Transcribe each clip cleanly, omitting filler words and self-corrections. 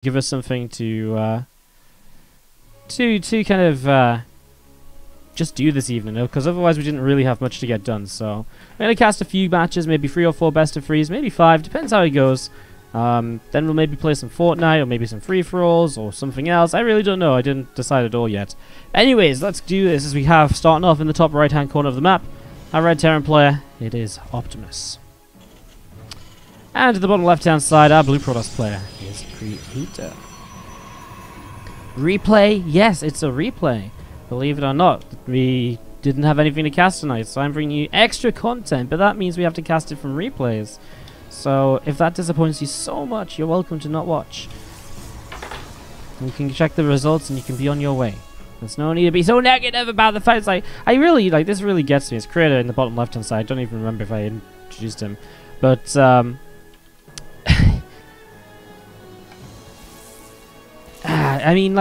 give us something to kind of just do this evening, because otherwise we didn't really have much to get done. So we're gonna cast a few matches, maybe 3 or 4 best of 3s, maybe 5, depends how it goes. Then we'll maybe play some Fortnite or maybe some free-for-alls or something else. I really don't know. I didn't decide at all yet. Anyways, let's do this as we have starting off in the top right-hand corner of the map. Our red Terran player, it is Optimus. And to the bottom left-hand side, our blue Protoss player is Creator. Replay? Yes, it's a replay. Believe it or not, we didn't have anything to cast tonight, so I'm bringing you extra content, but that means we have to cast it from replays. So if that disappoints you so much, you're welcome to not watch. You can check the results and you can be on your way. There's no need to be so negative about the fights. I really, this really gets me. It's Creator in the bottom left-hand side. I don't even remember if I introduced him. But, I mean,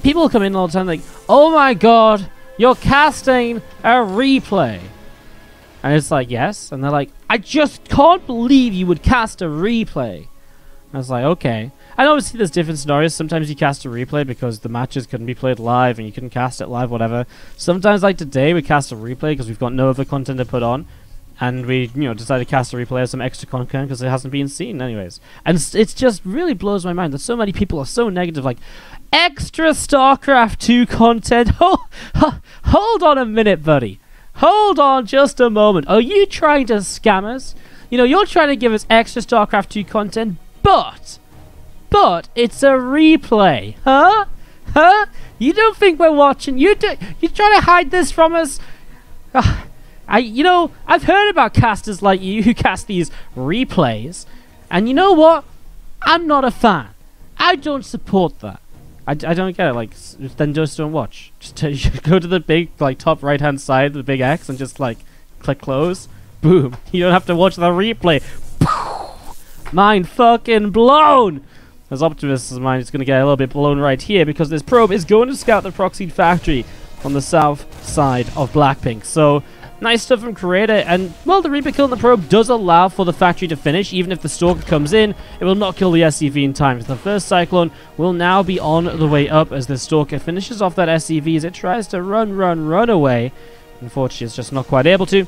people come in all the time like, oh my god, you're casting a replay. And it's like, yes. And they're like, I just can't believe you would cast a replay. I was like, okay. And obviously there's different scenarios. Sometimes you cast a replay because the matches couldn't be played live and you couldn't cast it live, whatever. Sometimes, like today, we cast a replay because we've got no other content to put on. And we, decided to cast a replay of some extra content because it hasn't been seen anyways. And it just really blows my mind that so many people are so negative, like, extra StarCraft 2 content? Hold on a minute, buddy. Hold on just a moment. Are you trying to scam us? You're trying to give us extra StarCraft 2 content, but it's a replay. Huh? You don't think we're watching? You're trying to hide this from us? I've heard about casters like you who cast these replays, and you know what? I'm not a fan. I don't support that. I don't get it. Then just don't watch. Just go to the big, top right-hand side, the big X, and just, click close. Boom. You don't have to watch the replay. Mind fucking blown! As Optimus' mind is going to get a little bit blown right here, because this probe is going to scout the proxied factory on the south side of Blackpink. So, nice stuff from Creator, and, well, the Reaper killing the probe does allow for the factory to finish. Even if the Stalker comes in, it will not kill the SCV in time. The first Cyclone will now be on the way up as the Stalker finishes off that SCV as it tries to run away. Unfortunately, it's just not quite able to.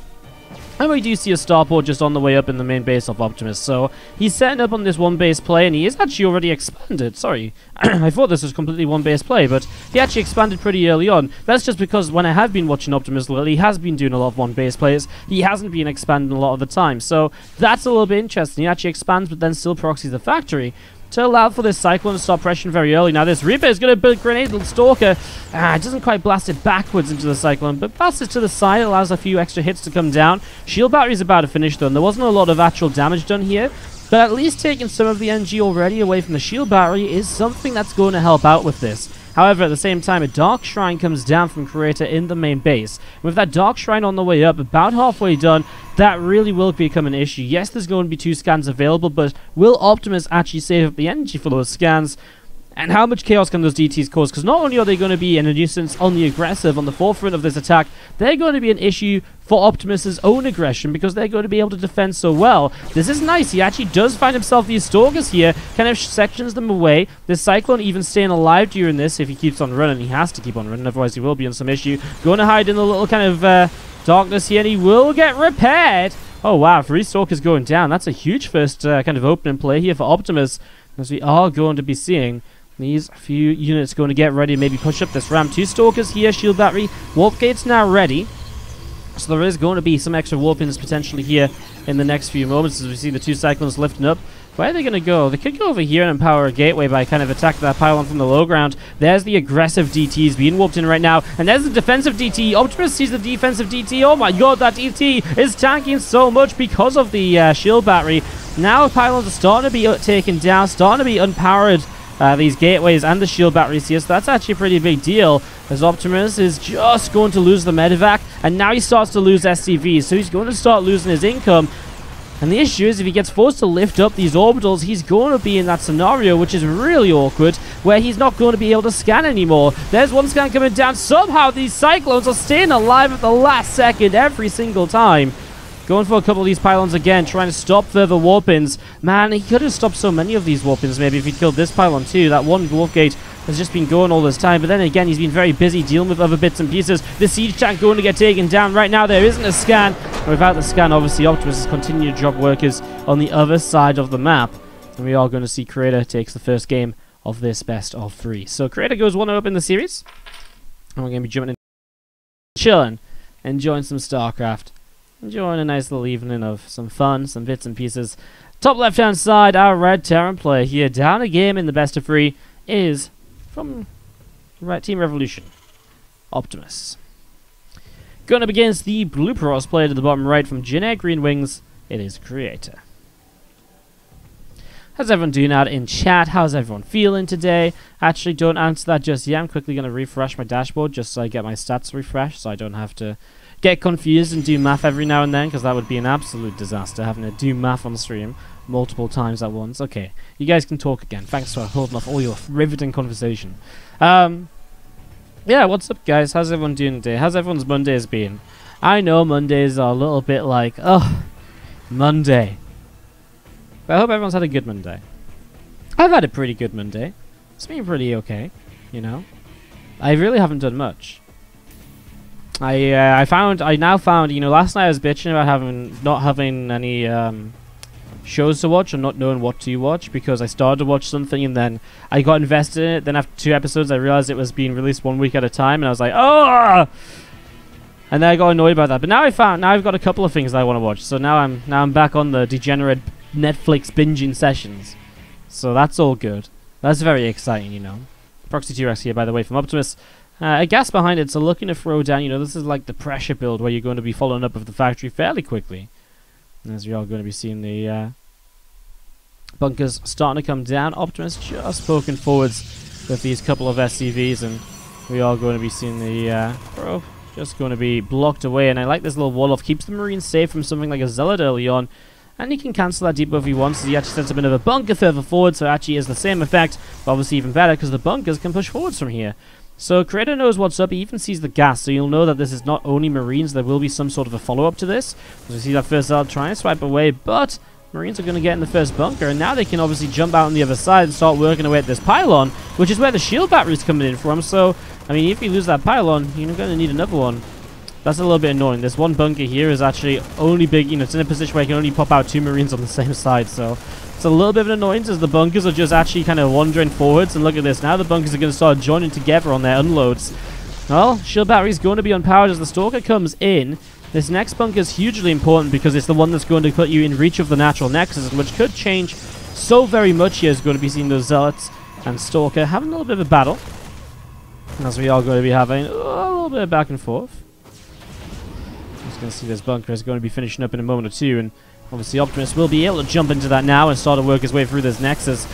And we do see a starport just on the way up in the main base of Optimus. So he's setting up on this one base play, and he is actually already expanded. Sorry, I thought this was completely one base play, but he actually expanded pretty early on. That's just because when I have been watching Optimus lately, he has been doing a lot of one base plays. He hasn't been expanding a lot of the time. So that's a little bit interesting. He actually expands, but then still proxies the factory to allow for this Cyclone to start pressuring very early. Now this Reaper is going to build grenade the Stalker. It doesn't quite blast it backwards into the Cyclone, but blasts it to the side, allows a few extra hits to come down. Shield battery is about to finish though, and there wasn't a lot of actual damage done here, but at least taking some of the NG already away from the shield battery is something that's going to help out with this. However, at the same time, a Dark Shrine comes down from Creator in the main base. With that Dark Shrine on the way up, about halfway done, that really will become an issue. Yes, there's going to be 2 scans available, but will Optimus actually save up the energy for those scans? And how much chaos can those DTs cause? Because not only are they going to be a nuisance on the aggressive, on the forefront of this attack, they're going to be an issue for Optimus's own aggression because they're going to be able to defend so well. This is nice. He actually does find himself these Stalkers here, kind of sections them away. This Cyclone even staying alive during this if he keeps on running. He has to keep on running, otherwise he will be in some issue. Going to hide in the little kind of darkness here, and he will get repaired. Oh wow, 3 Stalkers going down. That's a huge first kind of opening play here for Optimus, as we are going to be seeing these few units going to get ready to maybe push up this ramp. 2 Stalkers here, shield battery. Warp gate's now ready. So there is going to be some extra warpings potentially here in the next few moments as we see the 2 Cyclones lifting up. Where are they going to go? They could go over here and empower a gateway by kind of attacking that pylon from the low ground. There's the aggressive DTs being warped in right now. And there's the defensive DT. Optimus sees the defensive DT. Oh my god, that DT is tanking so much because of the shield battery. Now pylons are starting to be taken down, starting to be unpowered. These gateways and the shield batteries here, so that's actually a pretty big deal, as Optimus is just going to lose the medevac, and now he starts to lose SCVs, so he's going to start losing his income. And the issue is if he gets forced to lift up these orbitals, he's going to be in that scenario, which is really awkward, where he's not going to be able to scan anymore. There's one scan coming down. Somehow these Cyclones are staying alive at the last second every single time. Going for a couple of these pylons again, trying to stop further warp-ins. Man, he could have stopped so many of these warp-ins maybe if he'd killed this pylon too. That one warp gate has just been going all this time, but then again, he's been very busy dealing with other bits and pieces. The siege tank going to get taken down right now. There isn't a scan. Without the scan, obviously, Optimus is continuing to drop workers on the other side of the map. And we are going to see Creator takes the first game of this best of 3. So Creator goes 1-0 in the series. And we're going to be jumping in, chilling, enjoying some StarCraft. Enjoying a nice little evening of some fun, some bits and pieces. Top left-hand side, our red Terran player here, down a game in the best of 3, is from Team Revolution, Optimus. Going up against the blue Protoss player to the bottom right from Jin Air Green Wings, it is Creator. How's everyone doing out in chat? How's everyone feeling today? Actually, don't answer that just yet. I'm quickly going to refresh my dashboard just so I get my stats refreshed, so I don't have to get confused and do math every now and then, because that would be an absolute disaster, having to do math on stream multiple times at once. Okay, you guys can talk again. Thanks for holding off all your riveting conversation. Yeah, what's up, guys? How's everyone doing today? How's everyone's Mondays been? I know Mondays are a little bit like, oh, Monday. But I hope everyone's had a good Monday. I've had a pretty good Monday. It's been pretty okay, you know. I really haven't done much. I now found, you know, last night I was bitching about not having any shows to watch or not knowing what to watch because I started to watch something and then I got invested in it. Then after 2 episodes I realized it was being released 1 week at a time and I was like, oh! And then I got annoyed by that. But now I've got a couple of things that I want to watch. So now I'm back on the degenerate Netflix binging sessions. So that's all good. That's very exciting, you know. Proxy T-Rex here, by the way, from Optimus. A gas behind it, so looking to throw down, you know, this is like the pressure build where you're going to be following up with the factory fairly quickly. As we are going to be seeing the bunkers starting to come down. Optimus just poking forwards with these couple of SCVs, and we are going to be seeing the probe just going to be blocked away. And I like this little wall off, keeps the Marines safe from something like a Zealot early on. And he can cancel that debuff if he wants. He actually sets up another bunker further forward, so it actually is the same effect, but obviously even better because the bunkers can push forwards from here. So Creator knows what's up, he even sees the gas, so you'll know that this is not only Marines, there will be some sort of a follow-up to this. As we see that first Zealot trying to swipe away, but Marines are going to get in the first bunker, and now they can obviously jump out on the other side and start working away at this pylon, which is where the shield battery is coming in from. So, I mean, if you lose that pylon, you're going to need another one. That's a little bit annoying. This one bunker here is actually only big, you know, it's in a position where you can only pop out 2 Marines on the same side, so it's a little bit of an annoyance as the bunkers are just actually kind of wandering forwards. And look at this, now the bunkers are going to start joining together on their unloads. Well, shield battery is going to be unpowered as the Stalker comes in. This next bunker is hugely important because it's the one that's going to put you in reach of the natural nexus, which could change so very much here. Is going to be seeing those Zealots and Stalker having a little bit of a battle, as we are going to be having a little bit of back and forth. Just going to see this bunker is going to be finishing up in a moment or two, and obviously Optimus will be able to jump into that now and start to work his way through this nexus.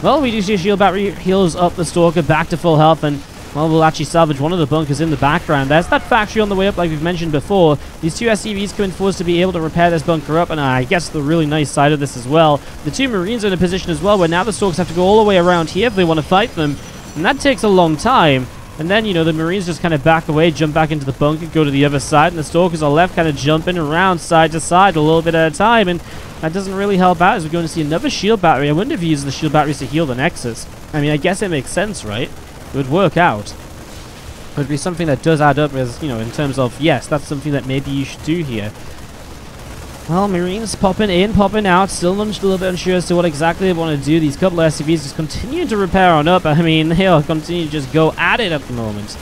Well, we do see a shield battery heals up the Stalker back to full health, and well, we'll actually salvage one of the bunkers in the background. There's that factory on the way up like we've mentioned before. These 2 SCVs coming forward to be able to repair this bunker up, and I guess the really nice side of this as well, the 2 Marines are in a position as well where now the Stalkers have to go all the way around here if they want to fight them, and that takes a long time. And then, you know, the Marines just kind of back away, jump back into the bunker, go to the other side, and the Stalkers are left kind of jumping around side to side a little bit at a time, and that doesn't really help out as we're going to see another shield battery. I wonder if he uses the shield batteries to heal the Nexus. I mean, I guess it makes sense, right? It would work out. It would be something that does add up as, you know, in terms of, yes, that's something that maybe you should do here. Well, Marines popping in, popping out, still a little bit unsure as to what exactly they want to do. These couple of SCVs just continue to repair on up. I mean, they'll continue to just go at it at the moment.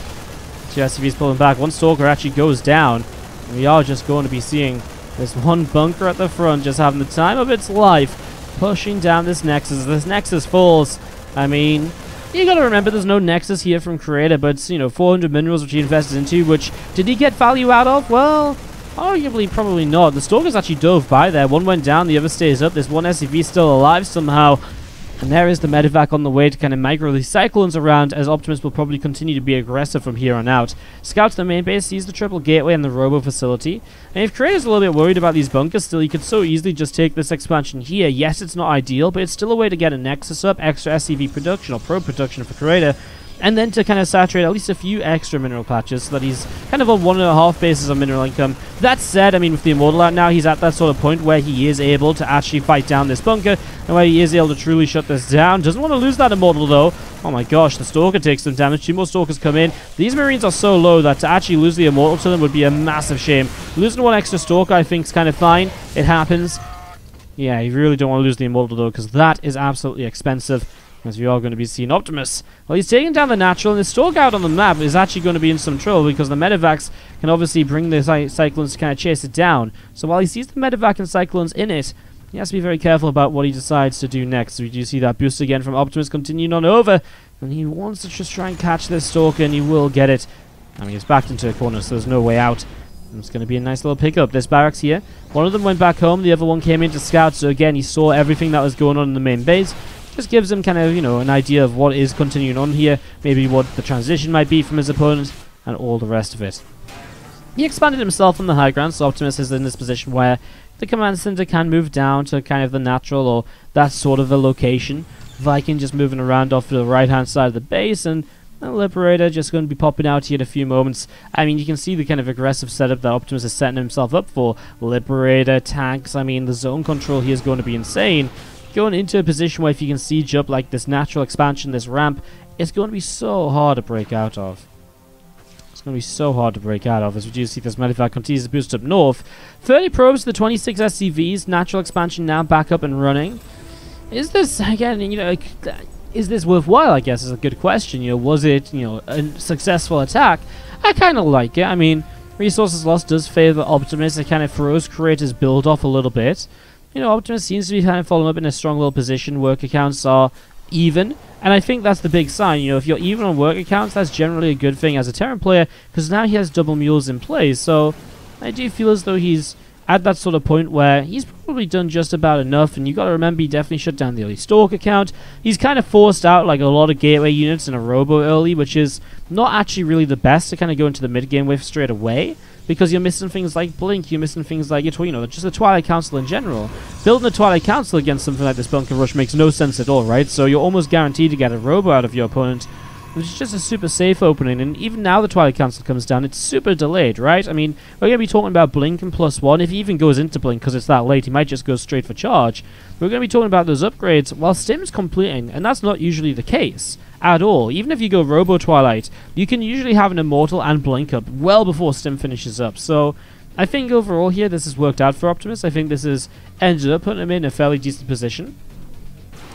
2 SCVs pulling back. One Stalker actually goes down. We are just going to be seeing this one bunker at the front just having the time of its life, pushing down this Nexus. As this Nexus falls, I mean, you gotta remember there's no Nexus here from Creator, but it's, you know, 400 minerals which he invested into, which, did he get value out of? Well, arguably, probably not. The Stalkers actually dove by there. One went down, the other stays up. There's one SCV still alive somehow. And there is the medevac on the way to kind of micro these cyclones around, as Optimus will probably continue to be aggressive from here on out. Scout to the main base, sees the triple gateway and the robo facility. And if Creator's a little bit worried about these bunkers still, he could so easily just take this expansion here. Yes, it's not ideal, but it's still a way to get a Nexus up, extra SCV production or probe production for Creator. and then to kind of saturate at least a few extra mineral patches so that he's kind of on 1.5 bases of mineral income. That said, I mean, with the Immortal out now, he's at that sort of point where he is able to actually fight down this bunker, and where he is able to truly shut this down. Doesn't want to lose that Immortal, though. Oh my gosh, the Stalker takes some damage. 2 more Stalkers come in. These Marines are so low that to actually lose the Immortal to them would be a massive shame. Losing 1 extra Stalker, I think, is kind of fine. It happens. Yeah, you really don't want to lose the Immortal, though, because that is absolutely expensive. As we are going to be seeing Optimus. Well, he's taking down the Natural, and the Stalker out on the map is actually going to be in some trouble because the Medivacs can obviously bring the Cyclones to kind of chase it down. So while he sees the Medivac and Cyclones in it, he has to be very careful about what he decides to do next. So we do see that boost again from Optimus continuing on over, and he wants to just try and catch this Stalker, and he will get it. I mean, he's backed into a corner, so there's no way out. And it's going to be a nice little pickup. This barracks here. One of them went back home, the other one came in to scout, so again, he saw everything that was going on in the main base. Just gives him kind of, you know, an idea of what is continuing on here, maybe what the transition might be from his opponent, and all the rest of it. He expanded himself on the high ground, so Optimus is in this position where the command center can move down to kind of the Natural or that sort of a location. Viking just moving around off to the right-hand side of the base, and the Liberator just going to be popping out here in a few moments. I mean, you can see the kind of aggressive setup that Optimus is setting himself up for. Liberator, tanks, I mean, the zone control here is going to be insane. Going into a position where if you can siege up like this Natural expansion, this ramp, it's going to be so hard to break out of. It's going to be so hard to break out of as we do see this Medivac continues to boost up north. 30 probes to the 26 SCVs, Natural expansion now back up and running. Is this, again, you know, is this worthwhile, I guess, is a good question. You know, was it, you know, a successful attack? I kind of like it. I mean, resources lost does favor Optimus. It kind of throws Creator's build off a little bit. You know, Optimus seems to be kind of following up in a strong little position. Work accounts are even, and I think that's the big sign. You know, if you're even on work accounts, that's generally a good thing as a Terran player, because now he has double mules in place. So I do feel as though he's at that sort of point where he's probably done just about enough, and you got to remember he definitely shut down the early Stalk account. He's kind of forced out like a lot of gateway units in a robo early, which is not actually really the best to kind of go into the mid game with straight away, because you're missing things like Blink, you're missing things like, you know, just the Twilight Council in general. Building the Twilight Council against something like this Bunker Rush makes no sense at all, right? So you're almost guaranteed to get a robo out of your opponent, which is just a super safe opening. And even now the Twilight Council comes down, it's super delayed, right? I mean, we're going to be talking about Blink and +1. If he even goes into Blink because it's that late, he might just go straight for charge. We're going to be talking about those upgrades while Stim's completing, and that's not usually the case at all. Even if you go Robo Twilight, you can usually have an Immortal and Blink up well before Stim finishes up. So I think overall here this has worked out for Optimus. I think this has ended up putting him in a fairly decent position.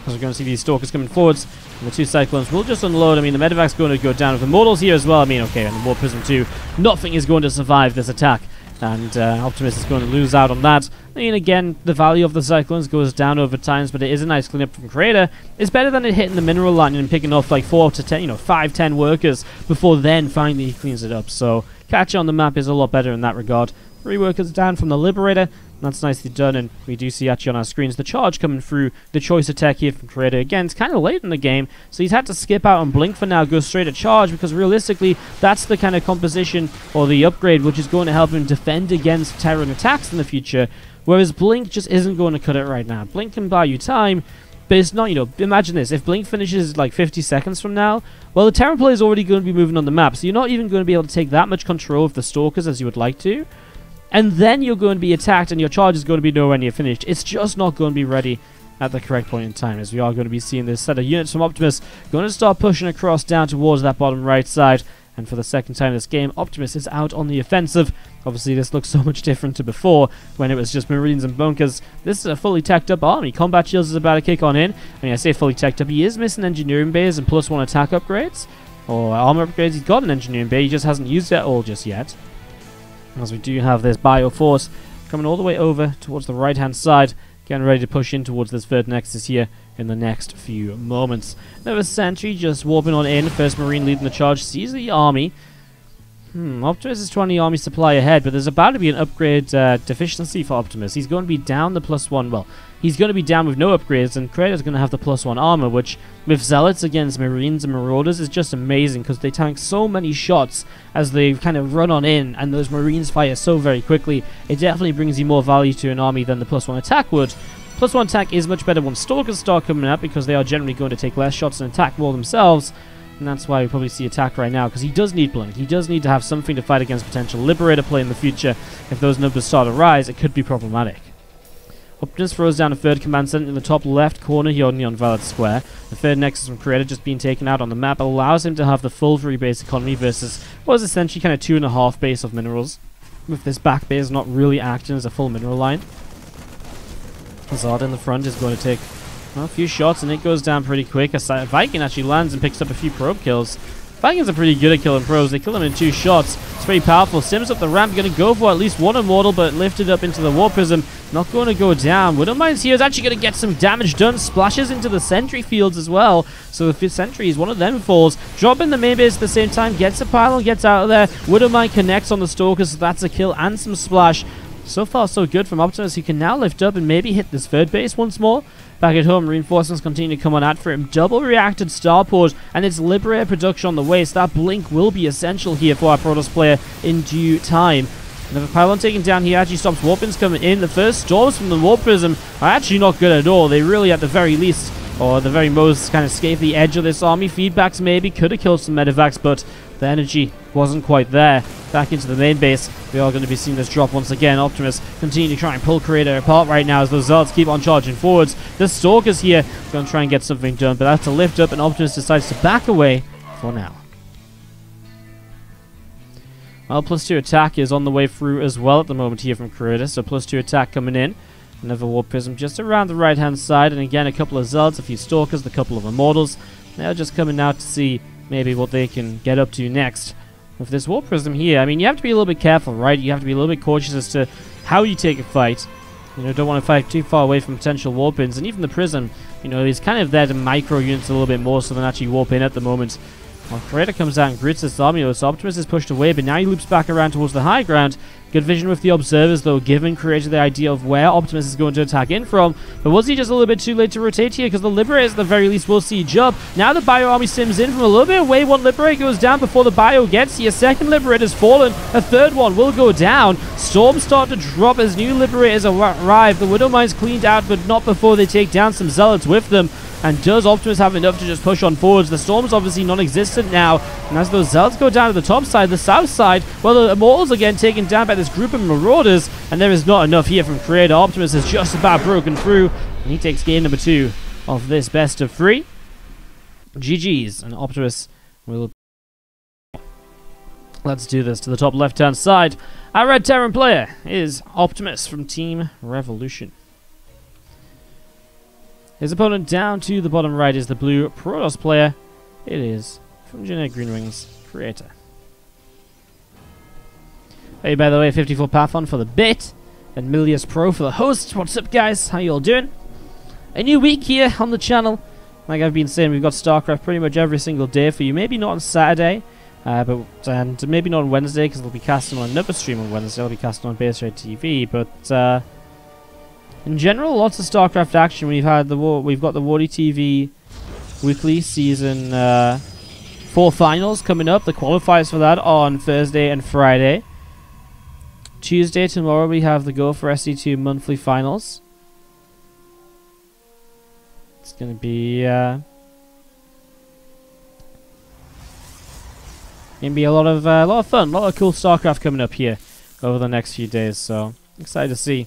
As we're going to see these Stalkers coming forwards, and the 2 Cyclones will just unload. I mean, the Medivac's going to go down with Immortals here as well. I mean, okay, and the War Prism 2, nothing is going to survive this attack, and Optimus is going to lose out on that. I mean, again, the value of the Cyclones goes down over times, but it is a nice cleanup from Creator. It's better than it hitting the mineral line and picking off like 4 to 10, you know, 5, 10 workers before then finally he cleans it up. So, catch on the map is a lot better in that regard. 3 workers down from the Liberator. That's nicely done, and we do see actually on our screens the charge coming through. The choice attack here from Creator. Again, it's kind of late in the game, so he's had to skip out on Blink for now, go straight at charge, because realistically, that's the kind of composition or the upgrade which is going to help him defend against Terran attacks in the future, whereas Blink just isn't going to cut it right now. Blink can buy you time, but it's not, you know, imagine this, if Blink finishes like 50 seconds from now, well, the Terran player is already going to be moving on the map, so you're not even going to be able to take that much control of the Stalkers as you would like to. And then you're going to be attacked and your charge is going to be nowhere near finished. It's just not going to be ready at the correct point in time, as we are going to be seeing this set of units from Optimus going to start pushing across down towards that bottom right side. And for the second time this game, Optimus is out on the offensive. Obviously, this looks so much different to before, when it was just Marines and Bunkers. This is a fully teched up army. Combat Shields is about to kick on in. I mean, I say fully teched up. He is missing Engineering Bays and +1 attack upgrades, or armor upgrades. He's got an Engineering Bay, he just hasn't used it all just yet. As we do have this Bioforce coming all the way over towards the right-hand side, getting ready to push in towards this third Nexus here in the next few moments. Another Sentry just warping on in. First Marine leading the charge, sees the army. Optimus is 20 army supply ahead, but there's about to be an upgrade deficiency for Optimus. He's going to be down the +1, well, he's going to be down with no upgrades, and Creator's going to have the +1 armor, which with Zealots against Marines and Marauders is just amazing, because they tank so many shots as they kind of run on in, and those Marines fire so very quickly. It definitely brings you more value to an army than the +1 attack would. +1 attack is much better when Stalkers start coming out, because they are generally going to take less shots and attack more themselves. And that's why we probably see attack right now, because he does need blink. He does need to have something to fight against potential Liberator play in the future. If those numbers start to rise, it could be problematic. Optimus throws down a third command center in the top left corner here on the Unvalid Square. The third Nexus from Creator just being taken out on the map allows him to have the full 3 base economy versus what was essentially kind of 2.5 base of minerals, with this back base not really acting as a full mineral line. Zard in the front is going to take a few shots, and it goes down pretty quick. A Viking actually lands and picks up a few probe kills. Vikings are pretty good at killing probes. They kill them in 2 shots. It's very powerful. Sims up the ramp, going to go for at least one immortal, but lifted up into the War Prism. Not going to go down. Widowmine's here is actually going to get some damage done. Splashes into the sentry fields as well. So if it's sentries, one of them falls. Drop in the main base at the same time. Gets a pylon, gets out of there. Widowmine connects on the Stalker, so that's a kill and some splash. So far, so good from Optimus. He can now lift up and maybe hit this third base once more. Back at home, reinforcements continue to come on out for him. Double reacted starport, and it's Liberator production on the way. So that blink will be essential here for our Protoss player in due time. Another pylon taken down here actually stops Warpins coming in. The first storms from the Warp Prism are actually not good at all. They really, at the very least, or at the very most, kind of scathe the edge of this army. Feedbacks maybe could have killed some medevacs, but the energy wasn't quite there. Back into the main base, we are going to be seeing this drop once again. Optimus continue to try and pull Creator apart right now as the Zealots keep on charging forwards. The Stalker's here, going to try and get something done, but that's a lift up, and Optimus decides to back away for now. Well, +2 attack is on the way through as well at the moment here from Creator, so +2 attack coming in. Another Warp Prism just around the right-hand side, and again a couple of Zealots, a few Stalkers, a couple of Immortals. They're just coming out to see maybe what they can get up to next. With this Warp Prism here, I mean, you have to be a little bit careful, right? You have to be a little bit cautious as to how you take a fight. You know, don't want to fight too far away from potential warp-ins, and even the Prism, you know, is kind of there to micro units a little bit more so than actually warp in at the moment. Well, Creator comes out and grits this army, so Optimus is pushed away, but now he loops back around towards the high ground. Good vision with the observers, though, giving Creator the idea of where Optimus is going to attack in from. But was he just a little bit too late to rotate here? Because the Liberators, at the very least, will siege up. Now the Bio army sims in from a little bit away. One Liberator goes down before the Bio gets here. Second Liberator's fallen. A third one will go down. Storms start to drop as new Liberators arrive. The Widowmine's cleaned out, but not before they take down some Zealots with them. And does Optimus have enough to just push on forwards? The Storm's obviously non-existent now. And as those Zealots go down to the top side, the south side, well, the Immortals again taken down by this group of Marauders. And there is not enough here from Creator. Optimus has just about broken through. And he takes game number 2 of this best of 3. GG's. And Optimus will... Let's do this to the top left-hand side. Our Red Terran player is Optimus from Team Revolution. His opponent down to the bottom right is the blue Protoss player. It is from Genetic Green Wings Creator. Hey, by the way, 54 Pathon for the bit, and Milius Pro for the host. What's up, guys? How you all doing? A new week here on the channel. Like I've been saying, we've got StarCraft pretty much every single day for you. Maybe not on Saturday, and maybe not on Wednesday because they'll be casting on another stream on Wednesday. They'll be casting on WardiTV, but in general, lots of StarCraft action. We've got the WardiTV weekly season 4 finals coming up. The qualifiers for that on Thursday and Friday. Tuesday, tomorrow, we have the Go for SC2 monthly finals. It's going to be a lot of fun, a lot of cool StarCraft coming up here over the next few days. So excited to see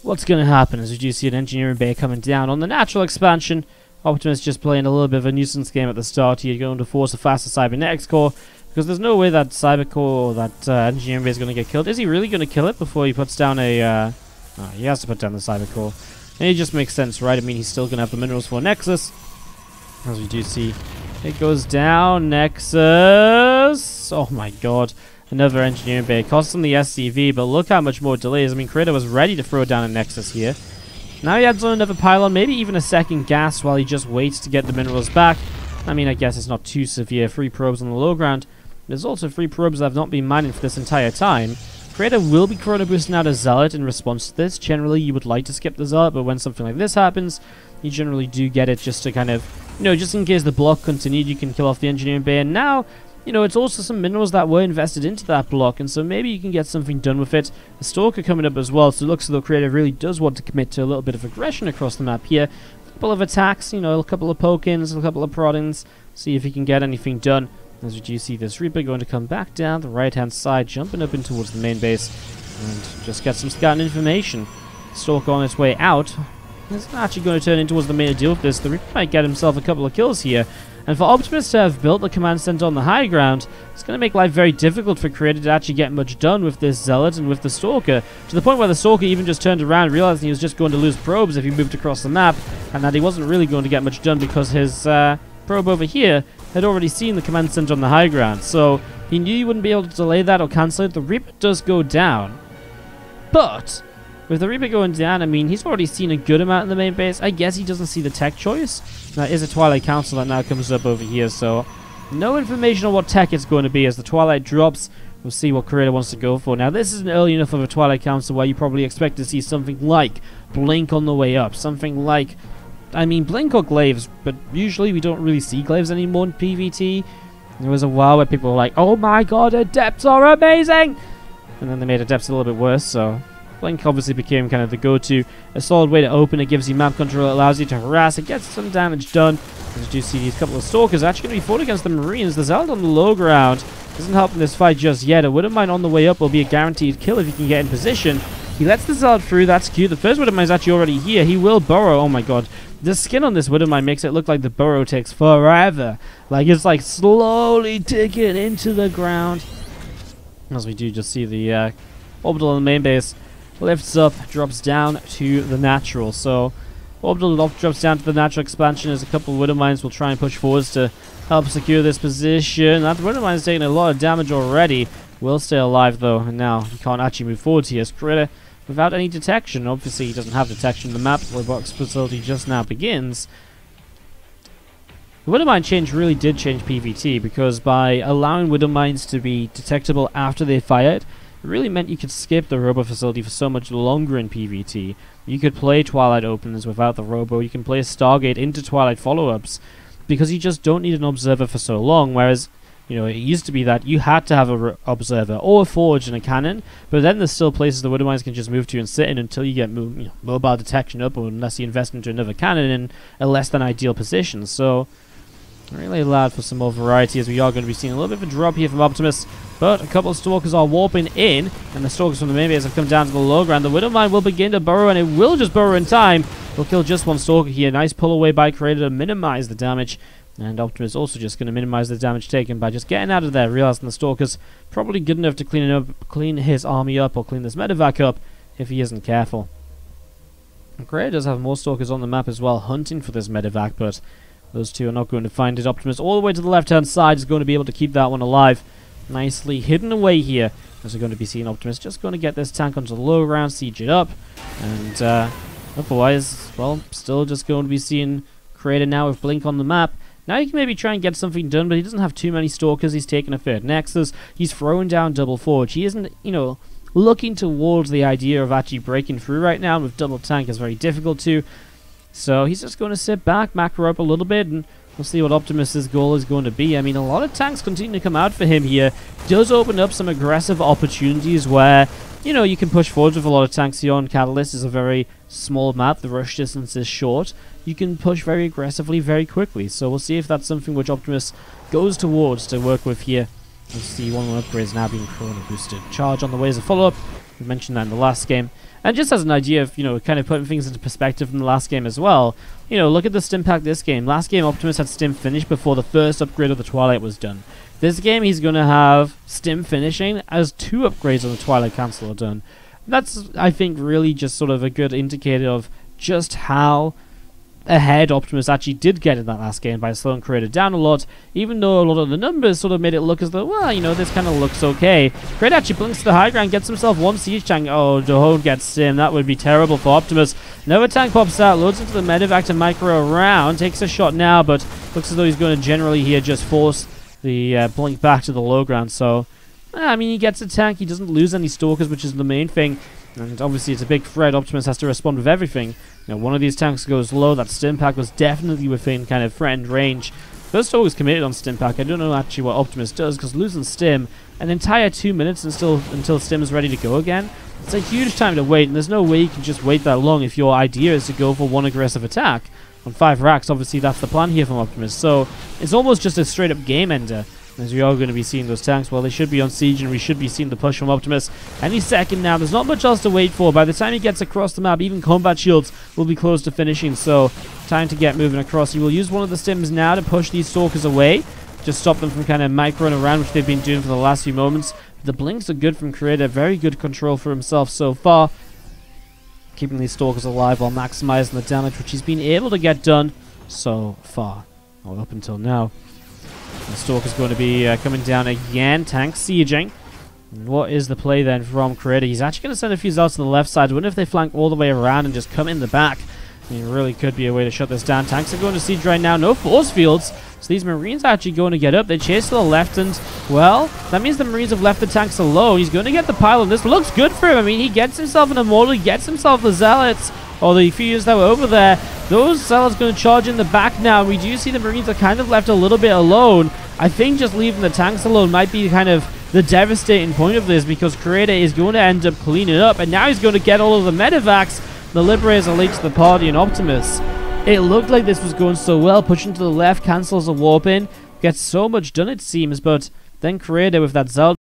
what's going to happen as we do see an engineering bay coming down on the natural expansion. Optimus just playing a little bit of a nuisance game at the start here, going to force a faster cybernetics core, because there's no way that cyber core or that engineering bay is going to get killed. Is he really going to kill it before he puts down a... he has to put down the cyber core. And it just makes sense, right? I mean, he's still going to have the minerals for Nexus. As we do see, it goes down. Nexus! Oh my god. Another engineering bay. Costs him the SCV, but look how much more delays. I mean, Creator was ready to throw down a Nexus here. Now he adds on another pylon, maybe even a second gas while he just waits to get the minerals back. I mean, I guess it's not too severe. 3 probes on the low ground. There's also 3 probes that have not been mining for this entire time. Creator will be chrono boosting out a Zealot in response to this. Generally, you would like to skip the Zealot, but when something like this happens, you generally do get it just to kind of, you know, just in case the block continued, you can kill off the engineering bay. And now, you know, it's also some minerals that were invested into that block, and so maybe you can get something done with it. A Stalker coming up as well, so it looks as though Creator really does want to commit to a little bit of aggression across the map here. couple of attacks, you know, a couple of poke-ins, a couple of proddings, see if he can get anything done. As we do see this Reaper going to come back down the right-hand side, jumping up in towards the main base, and just get some scouting information. Stalker on its way out. It's actually going to turn in towards the main to deal with this. The Reaper might get himself a couple of kills here. And for Optimus to have built the command center on the high ground, it's going to make life very difficult for Creator to actually get much done with this Zealot and with the Stalker, to the point where the Stalker even just turned around, realizing he was just going to lose probes if he moved across the map, and that he wasn't really going to get much done because his probe over here had already seen the command center on the high ground. So he knew he wouldn't be able to delay that or cancel it. The Reaper does go down, but with the Reaper going down, I mean, he's already seen a good amount in the main base. I guess he doesn't see the tech choice. That is a Twilight Council that now comes up over here, so no information on what tech it's going to be. As the Twilight drops, we'll see what Creator wants to go for. Now, this isn't early enough of a Twilight Council where you probably expect to see something like Blink on the way up. Something like, I mean, Blink or Glaives, but usually we don't really see Glaives anymore in PvT. There was a while where people were like, oh my god, Adepts are amazing! And then they made Adepts a little bit worse, so Blink obviously became kind of the go-to. A solid way to open. It gives you map control. It allows you to harass. It gets some damage done. As you do see these couple of Stalkers actually going to be fought against the Marines. The Zealot on the low ground doesn't help in this fight just yet. A Widowmine on the way up will be a guaranteed kill if you can get in position. He lets the Zealot through. That's cute. The first Widowmine is actually already here. He will burrow. Oh my god. The skin on this Widowmine makes it look like the burrow takes forever. Like it's like slowly digging into the ground. As we do just see the orbital on the main base lifts up, drops down to the natural. So orbital drops down to the natural expansion as a couple of Widowmines will try and push forwards to help secure this position. That Widowmine's taking a lot of damage already. Will stay alive though, and now he can't actually move forward here. Critter without any detection. Obviously he doesn't have detection in the map. The box facility just now begins. The Widowmine change really did change PvT, because by allowing Widowmines to be detectable after they fired, it really meant you could skip the Robo facility for so much longer in PvT. You could play Twilight openers without the Robo. You can play Stargate into Twilight follow-ups, because you just don't need an Observer for so long, whereas, you know, it used to be that you had to have an Observer or a Forge and a Cannon, but then there's still places the Widowmines can just move to and sit in until you get mobile detection up, or unless you invest into another Cannon in a less than ideal position. So really allowed for some more variety, as we are going to be seeing a little bit of a drop here from Optimus, but a couple of Stalkers are warping in, and the Stalkers from the main base have come down to the low ground. The Widowmine will begin to burrow, and it will just burrow in time. We'll kill just one Stalker here. Nice pull away by Creator to minimize the damage, and Optimus also just going to minimize the damage taken by just getting out of there, realizing the Stalker's probably good enough to clean his army up, or clean this medevac up if he isn't careful. Creator does have more Stalkers on the map as well, hunting for this medevac, but those two are not going to find it. Optimus all the way to the left-hand side is going to be able to keep that one alive. Nicely hidden away here. As we're going to be seeing Optimus just going to get this tank onto the low ground, siege it up. And otherwise, well, still just going to be seeing Creator now with Blink on the map. Now he can maybe try and get something done, but he doesn't have too many Stalkers. He's taking a third Nexus. He's throwing down double Forge. He isn't, looking towards the idea of actually breaking through right now. And with double tank, it's very difficult to. So he's just going to sit back, macro up a little bit, and we'll see what Optimus's goal is going to be. I mean, a lot of tanks continue to come out for him here. Does open up some aggressive opportunities where, you can push forward with a lot of tanks here on Catalyst. Is a very small map. The rush distance is short. You can push very aggressively, very quickly. So we'll see if that's something which Optimus goes towards to work with here. We'll see one more upgrade is now being Chrono boosted. Charge on the way as a follow-up. We mentioned that in the last game. And just as an idea of, kind of putting things into perspective from the last game as well, look at the stim pack this game. Last game, Optimus had stim finished before the first upgrade of the Twilight was done. This game, he's going to have stim finishing as 2 upgrades on the Twilight Council are done. That's, I think, really just sort of a good indicator of just how ahead Optimus actually did get in that last game by slowing Creator down a lot, even though a lot of the numbers sort of made it look as though, well, this kind of looks okay. Creator actually blinks to the high ground, gets himself 1 siege tank. Oh, Dohone gets sim. That would be terrible for Optimus. Another tank pops out, loads into the medevac to micro around, takes a shot now, but looks as though he's going to generally here just force the blink back to the low ground. So, I mean, he gets a tank, he doesn't lose any Stalkers, which is the main thing. And obviously it's a big threat. Optimus has to respond with everything. One of these tanks goes low. That stim pack was definitely within kind of threatened range. First always committed on stim pack. I don't know actually what Optimus does, because losing stim an entire 2 minutes until stim is ready to go again, it's a huge time to wait, and there's no way you can just wait that long if your idea is to go for one aggressive attack. on 5 racks. Obviously, that's the plan here from Optimus. So it's almost just a straight-up game ender, as we are going to be seeing those tanks. Well, they should be on siege, and we should be seeing the push from Optimus any second now. There's not much else to wait for. By the time he gets across the map, even combat shields will be close to finishing. So time to get moving across. He will use one of the stims now to push these stalkers away, just stop them from kind of microing around, which they've been doing for the last few moments. The blinks are good from Creator. Very good control for himself so far, keeping these stalkers alive while maximizing the damage, which he's been able to get done so far, or up until now. The Stalker's going to be coming down again. Tank sieging. And what is the play then from Creator? He's actually going to send a few out to the left side. I wonder if they flank all the way around and just come in the back. I mean, it really could be a way to shut this down. Tanks are going to siege right now. No force fields. So these Marines are actually going to get up. They chase to the left, and, well, that means the Marines have left the tanks alone. He's going to get the pylon. This looks good for him. I mean, he gets himself an Immortal. He gets himself the Zealots, or the few units that were over there. Those Zealots going to charge in the back now. We do see the Marines are kind of left a little bit alone. I think just leaving the tanks alone might be kind of the devastating point of this, because Creator is going to end up cleaning up, and now he's going to get all of the medevacs. The Liberators are late to the party, and Optimus, it looked like this was going so well. Pushing to the left, cancels a warp in, gets so much done it seems, but then Creator with that Zealot